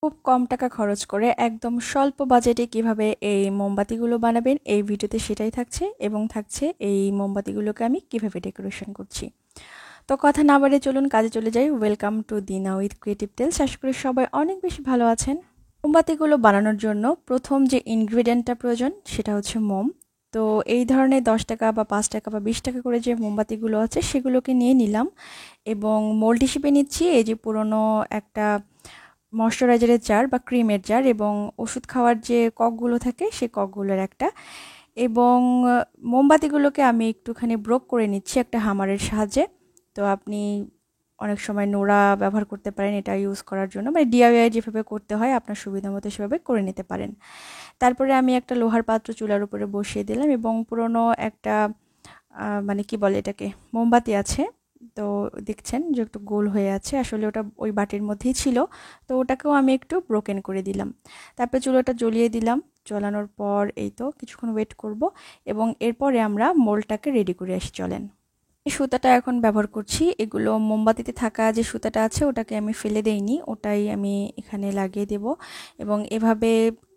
খুব কম টাকা খরচ করে একদম স্বল্প বাজেটে কিভাবে এই মোমবাতিগুলো বানাবেন এই ভিডিওতে সেটাই থাকছে এবং থাকছে এই মোমবাতিগুলোকে আমি কিভাবে ডেকোরেশন করছি। তো কথা না বাড়িয়ে চলুন কাজে চলে যাই। ওয়েলকাম টু দিনা উইথ ক্রিয়েটিভ টেলস। আশা করি সবাই অনেক বেশি ভালো আছেন। মোমবাতিগুলো বানানোর জন্য প্রথম যে ইনগ্রেডিয়েন্টটা প্রয়োজন সেটা হচ্ছে মোম। তো এই ধরনের 10 টাকা বা 5 টাকা বা 20 টাকা করে যে মোমবাতিগুলো আছে সেগুলোকে নিয়ে নিলাম এবং মোল্ড হিসেবে নিচ্ছি এই যে পুরনো একটা ময়শ্চারাইজারের জার বা ক্রিমের জার এবং ওষুধ খাওয়ার যে ককগুলো থাকে সেই ককগুলোর একটা, এবং মোমবাতিগুলোকে আমি একটুখানি ব্রোক করে নিচ্ছি একটা হামারের সাহায্যে। তো আপনি অনেক সময় নোড়া ব্যবহার করতে পারেন এটা ইউজ করার জন্য, মানে ডিআইওয়াই যেভাবে করতে হয় আপনার সুবিধা মতো সেভাবে করে নিতে পারেন। তারপরে আমি একটা লোহার পাত্র চুলার উপরে বসিয়ে দিলাম এবং পুরনো একটা মানে কি বলে এটাকে, মোমবাতি আছে। তো দেখছেন যে একটু গোল হয়ে আছে, আসলে ওটা ওই বাটির মধ্যেই ছিল। তো ওটাকেও আমি একটু ব্রোকেন করে দিলাম। তারপরে চুলোটা জ্বলিয়ে দিলাম। জ্বলানোর পর এই তো কিছুক্ষণ ওয়েট করব এবং এরপরে আমরা মোল্ডটাকে রেডি করে আসি। চলেন, এই সুতাটা এখন ব্যবহার করছি। এগুলো মোমবাতিতে থাকা যে সুতাটা আছে ওটাকে আমি ফেলে দেইনি, ওটাই আমি এখানে লাগিয়ে দেব এবং এভাবে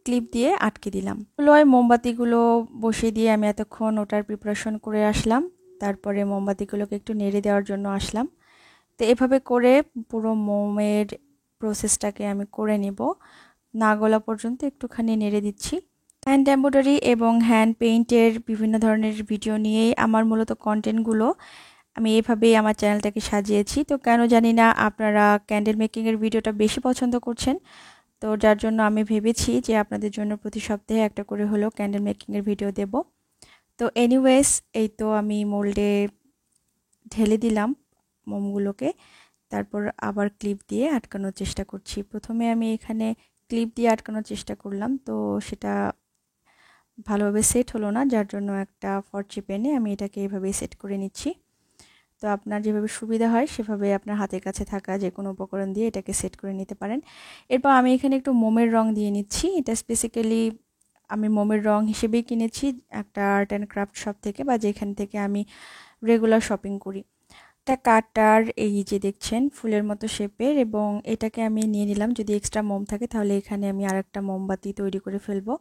ক্লিপ দিয়ে আটকে দিলাম। চুলোয় মোমবাতিগুলো বসিয়ে দিয়ে আমি এতক্ষণ ওটার প্রিপারেশন করে আসলাম। তারপরে মোমবাতিগুলোকে একটু নেড়ে দেওয়ার জন্য আসলাম। তো এভাবে করে পুরো মোমের প্রসেসটাকে আমি করে নেব, না গলা পর্যন্ত একটুখানি নেড়ে দিচ্ছি। হ্যান্ড এমব্রয়ডারি এবং হ্যান্ড পেইন্টের বিভিন্ন ধরনের ভিডিও নিয়েই আমার মূলত কন্টেন্টগুলো। আমি এভাবেই আমার চ্যানেলটাকে সাজিয়েছি। তো কেন জানি না আপনারা ক্যান্ডেল মেকিংয়ের ভিডিওটা বেশি পছন্দ করছেন। তো যার জন্য আমি ভেবেছি যে আপনাদের জন্য প্রতি সপ্তাহে একটা করে হলেও ক্যান্ডেল মেকিংয়ের ভিডিও দেব। তো এনিওয়েজ এই তো আমি মোল্ডে ঢেলে দিলাম মোমগুলোকে। তারপর আবার ক্লিপ দিয়ে আটকানোর চেষ্টা করছি। প্রথমে আমি এখানে ক্লিপ দিয়ে আটকানোর চেষ্টা করলাম, তো সেটা ভালোভাবে সেট হলো না, যার জন্য একটা ফরচি পেনে আমি এটাকে এভাবেই সেট করে নিচ্ছি। তো আপনার যেভাবে সুবিধা হয় সেভাবে আপনার হাতের কাছে থাকা যে কোনো উপকরণ দিয়ে এটাকে সেট করে নিতে পারেন। এরপর আমি এখানে একটু মোমের রং দিয়ে নিচ্ছি। এটা স্পেসিক্যালি আমি মোমের রং হিসেবেই কিনেছি একটা আর্ট অ্যান্ড ক্রাফট শপ থেকে, বা যেখান থেকে আমি রেগুলার শপিং করি। একটা কাটার এই যে দেখছেন ফুলের মতো শেপের, এবং এটাকে আমি নিয়ে নিলাম। যদি এক্সট্রা মোম থাকে তাহলে এখানে আমি আরেকটা মোমবাতি তৈরি করে ফেলবো।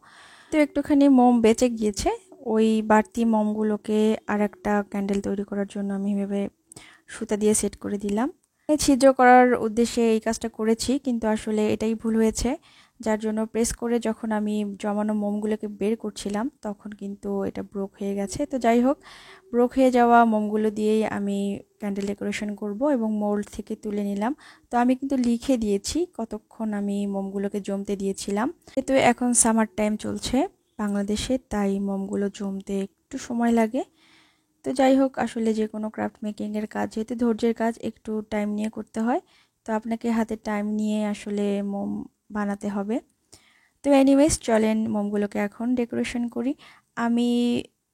তো একটুখানি মোম বেঁচে গিয়েছে, ওই বাড়তি মোমগুলোকে আরেকটা ক্যান্ডেল তৈরি করার জন্য আমি এভাবে সুতা দিয়ে সেট করে দিলাম। ছিদ্র করার উদ্দেশ্যে এই কাজটা করেছি, কিন্তু আসলে এটাই ভুল হয়েছে, যার জন্য প্রেস করে যখন আমি জমানো মোমগুলোকে বের করছিলাম তখন কিন্তু এটা ব্রোক হয়ে গেছে। তো যাই হোক, ব্রোক হয়ে যাওয়া মোমগুলো দিয়েই আমি ক্যান্ডেল ডেকোরেশন করব এবং মোল্ড থেকে তুলে নিলাম। তো আমি কিন্তু লিখে দিয়েছি কতক্ষণ আমি মোমগুলোকে জমতে দিয়েছিলাম। যেহেতু এখন সামার টাইম চলছে বাংলাদেশে, তাই মোমগুলো জমতে একটু সময় লাগে। তো যাই হোক, আসলে যে কোনো ক্রাফট মেকিংয়ের কাজ যেহেতু ধৈর্যের কাজ, একটু টাইম নিয়ে করতে হয়। তো আপনাকে হাতে টাইম নিয়ে আসলে মোম বানাতে হবে। তো এনিওয়েজ চলেন মোমগুলোকে এখন ডেকোরেশন করি। আমি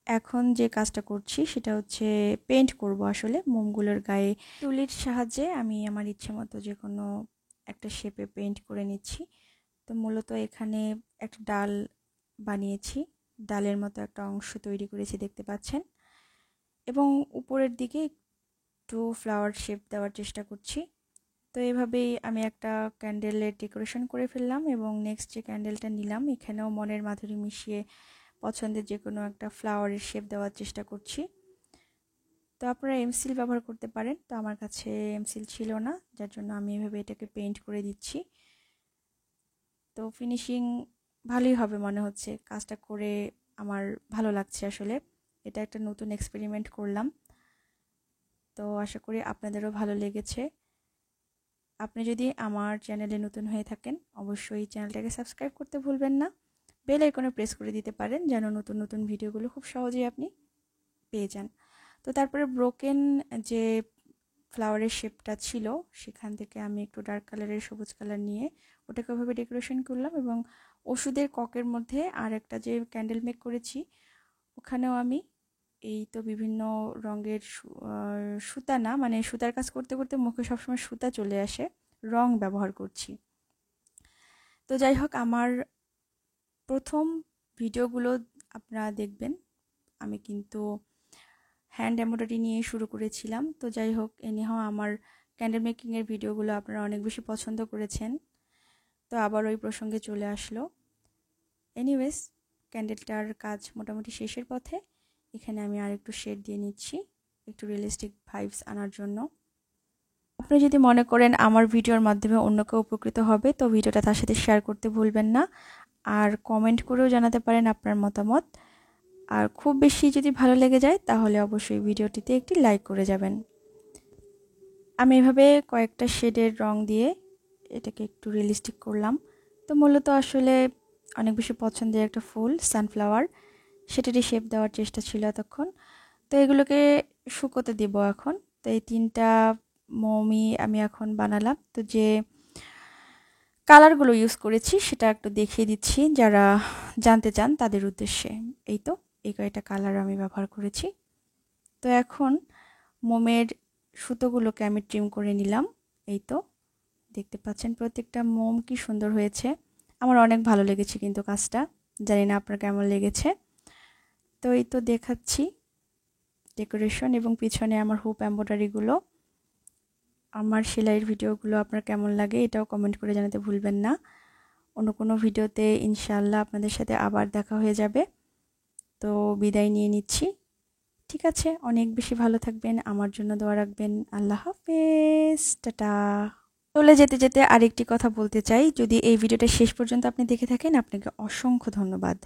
এখন যে কাজটা করছি সেটা হচ্ছে পেইন্ট করব। আসলে মোমগুলোর গায়ে তুলির সাহায্যে আমি আমার ইচ্ছে মতো যে কোনো একটা শেপে পেইন্ট করে নিচ্ছি। তো মূলত এখানে একটা ডাল বানিয়েছি, ডালের মতো একটা অংশ তৈরি করেছি দেখতে পাচ্ছেন, এবং উপরের দিকে একটু ফ্লাওয়ার শেপ দেওয়ার চেষ্টা করছি। তো এভাবেই আমি একটা ক্যান্ডেলের ডেকোরেশন করে ফেললাম এবং নেক্সট যে ক্যান্ডেলটা নিলাম এখানেও মনের মাধুরী মিশিয়ে পছন্দের যে কোনো একটা ফ্লাওয়ারের শেপ দেওয়ার চেষ্টা করছি। তো আপনারা এমসিল ব্যবহার করতে পারেন, তো আমার কাছে এমসিল ছিল না, যার জন্য আমি এভাবে এটাকে পেইন্ট করে দিচ্ছি। তো ফিনিশিং ভালোই হবে মনে হচ্ছে, কাজটা করে আমার ভালো লাগছে। আসলে এটা একটা নতুন এক্সপেরিমেন্ট করলাম, তো আশা করি আপনাদেরও ভালো লেগেছে। আপনি যদি আমার চ্যানেলে নতুন হয়ে থাকেন অবশ্যই চ্যানেলটাকে সাবস্ক্রাইব করতে ভুলবেন না। বেল আইকনে প্রেস করে দিতে পারেন যেন নতুন নতুন ভিডিওগুলো খুব সহজেই আপনি পেয়ে যান। তো তারপরে ব্রোকেন যে ফ্লাওয়ারের শেপটা ছিল সেখান থেকে আমি একটু ডার্ক কালারের সবুজ কালার নিয়ে ওটাকে ওভাবে ডেকোরেশন করলাম, এবং ওষুধের ককের মধ্যে আর একটা যে ক্যান্ডেল মেক করেছি ওখানেও আমি এই তো বিভিন্ন রঙের সুতা, না মানে সুতার কাজ করতে করতে মুখে সবসময় সুতা চলে আসে, রং ব্যবহার করছি। তো যাই হোক, আমার প্রথম ভিডিওগুলো আপনারা দেখবেন আমি কিন্তু হ্যান্ড এমব্রয়ডারি নিয়ে শুরু করেছিলাম। তো যাই হোক, এনিহাও আমার ক্যান্ডেল মেকিংয়ের ভিডিওগুলো আপনারা অনেক বেশি পছন্দ করেছেন। তো আবার ওই প্রসঙ্গে চলে আসলো। এনিওয়েজ, ক্যান্ডেলটার কাজ মোটামুটি শেষের পথে। এখানে আমি আর একটু শেড দিয়ে নিচ্ছি, একটু রিয়েলিস্টিক ভাইবস আনার জন্য। আপনি যদি মনে করেন আমার ভিডিওর মাধ্যমে অন্য কেউ উপকৃত হবে, তো ভিডিওটা তার সাথে শেয়ার করতে ভুলবেন না। আর কমেন্ট করেও জানাতে পারেন আপনার মতামত। আর খুব বেশি যদি ভালো লেগে যায় তাহলে অবশ্যই ভিডিওটিতে একটি লাইক করে যাবেন। আমি এভাবে কয়েকটা শেডের রং দিয়ে এটাকে একটু রিয়েলিস্টিক করলাম। তো মূলত আসলে অনেক বেশি পছন্দের একটা ফুল সানফ্লাওয়ার, সেটারই শেপ দেওয়ার চেষ্টা ছিল এতক্ষণ। তো এগুলোকে শুকোতে দিব এখন। তো এই 3টা মোমই আমি এখন বানালাম। তো যে কালারগুলো ইউজ করেছি সেটা একটু দেখিয়ে দিচ্ছি যারা জানতে চান তাদের উদ্দেশ্যে। এই তো এই কয়টা কালার আমি ব্যবহার করেছি। তো এখন মোমের সুতোগুলোকে আমি ট্রিম করে নিলাম। এই তো দেখতে পাচ্ছেন প্রত্যেকটা মোম কি সুন্দর হয়েছে। আমার অনেক ভালো লেগেছে কিন্তু কাজটা, জানি না আপনার কেমন লেগেছে। তো এই তো দেখাচ্ছি ডেকোরেশন এবং পিছনে আমার হুপ এমব্রয়ডারিগুলো। আমার সেলাইয়ের ভিডিওগুলো আপনার কেমন লাগে এটাও কমেন্ট করে জানাতে ভুলবেন না। অন্য কোনো ভিডিওতে ইনশাআল্লাহ আপনাদের সাথে আবার দেখা হয়ে যাবে। তো বিদায় নিয়ে নিচ্ছি। ঠিক আছে, অনেক বেশি ভালো থাকবেন, আমার জন্য দোয়া রাখবেন। আল্লাহ হাফেজ, টাটা। চলে যেতে যেতে আরেকটি কথা বলতে চাই, যদি এই ভিডিওটা শেষ পর্যন্ত আপনি দেখে থাকেন আপনাকে অসংখ্য ধন্যবাদ।